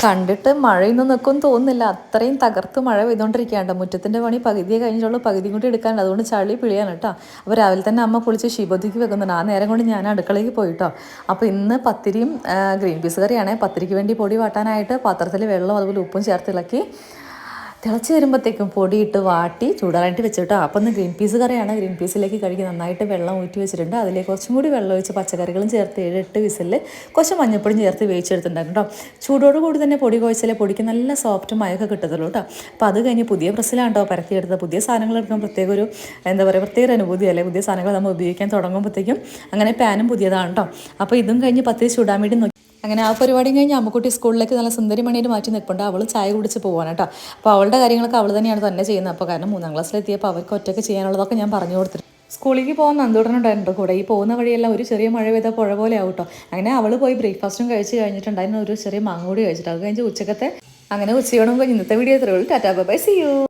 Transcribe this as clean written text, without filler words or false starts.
കണ്ടിട്ട് മഴയൊന്നും നിൽക്കും തോന്നുന്നില്ല, അത്രയും തകർത്ത് മഴ പെയ്തുകൊണ്ടിരിക്കുകയാണ്. മുറ്റത്തിൻ്റെ പണി പകുതിയെ കഴിഞ്ഞുള്ളൂ, പകുതിയും കൂടി എടുക്കാനുണ്ട്. അതുകൊണ്ട് ചളി പിളിയാണ് കേട്ടോ. അപ്പോൾ രാവിലെ തന്നെ അമ്മ കുളിച്ച് ശിവതിക്ക് വെക്കുന്നുണ്ട്. ആ നേരം കൊണ്ട് ഞാൻ അടുക്കളയ്ക്ക് പോയിട്ടോ. അപ്പോൾ ഇന്ന് പത്തിരിയും ഗ്രീൻ പീസ് കറിയാണ്. പത്തിരിക്ക് വേണ്ടി പൊടി വാട്ടാനായിട്ട് പാത്രത്തിൽ വെള്ളം അതുപോലെ ഉപ്പും ചേർത്ത് ഇളക്കി തിളച്ച് വരുമ്പോഴത്തേക്കും പൊടിയിട്ട് വാട്ടി ചൂടാറായിട്ട് വെച്ചിട്ടോ. അപ്പം ഒന്ന് ഗ്രീൻ പീസ് കറിയാണ്. ഗ്രീൻ പീസിലേക്ക് കഴുകി നന്നായിട്ട് വെള്ളം ഊറ്റി വെച്ചിട്ടുണ്ട്. അതിലേക്ക് കുറച്ചും കൂടി വെള്ളം ഒഴിച്ച് പച്ചക്കറികളും ചേർത്ത് 7-8 വിസിലിൽ കുറച്ച് മഞ്ഞപ്പൊടിയും ചേർത്ത് വേവിച്ചെടുത്തിട്ടുണ്ടായിരുന്നു കേട്ടോ. ചൂടോട് കൂടി തന്നെ പൊടി കുഴച്ചാലേ പൊടിക്ക് നല്ല സോഫ്റ്റ് മയൊക്കെ കിട്ടത്തുള്ളൂ കേട്ടോ. അപ്പോൾ അത് കഴിഞ്ഞ് പുതിയ പ്രസ്സിലാണ് കേട്ടോ പരത്തിയെടുത്തത്. പുതിയ സാധനങ്ങൾ എടുക്കാൻ പ്രത്യേക ഒരു പ്രത്യേക ഒരു അനുഭൂതി അല്ലേ. പുതിയ സാധനങ്ങൾ നമ്മൾ ഉപയോഗിക്കാൻ തുടങ്ങുമ്പോഴത്തേക്കും അങ്ങനെ പാനും പുതിയതാണ് കേട്ടോ. അപ്പോൾ ഇതും കഴിഞ്ഞ് പത്തിരി ചൂടാൻ വേണ്ടി നോക്കി. അങ്ങനെ ആ പരിപാടിയും കഴിഞ്ഞ് അമ്മക്കുട്ടി സ്കൂളിലേക്ക് നല്ല സുന്ദരി മണിയിട്ട് മാറ്റി നിൽപ്പുണ്ട്. അവൾ ചായ കുടിച്ച് പോകാൻ കേട്ടോ. അപ്പോൾ അവളുടെ കാര്യങ്ങളൊക്കെ അവൾ തന്നെയാണ് തന്നെ ചെയ്യുന്നത്. അപ്പോൾ കാരണം 3ാം ക്ലാസ്സിലെത്തിയപ്പോൾ അവർക്ക് ഒറ്റയ്ക്ക് ചെയ്യാനുള്ളതൊക്കെ ഞാൻ പറഞ്ഞു കൊടുത്തിട്ട് സ്കൂളിലേക്ക് പോകാൻ നന്ദൂടനുണ്ടായിരുന്നു കൂടെ. ഈ പോകുന്ന വഴിയെല്ലാം ഒരു ചെറിയ മഴ പെയ്ത പുഴ പോലെ ആവും കേട്ടോ. അങ്ങനെ അവൾ പോയി ബ്രേക്ക്ഫാസ്റ്റും കഴിച്ച് കഴിഞ്ഞിട്ടുണ്ടായിരുന്നു. ഒരു ചെറിയ മാങ്ങ കൂടി കഴിച്ചിട്ട് അത് കഴിഞ്ഞ് ഉച്ചക്കത്തെ അങ്ങനെ ഉച്ചയോടും കഴിഞ്ഞ് ഇന്നത്തെ വീഡിയോ ഇത്രയുള്ളൂ. Tata bye, see U.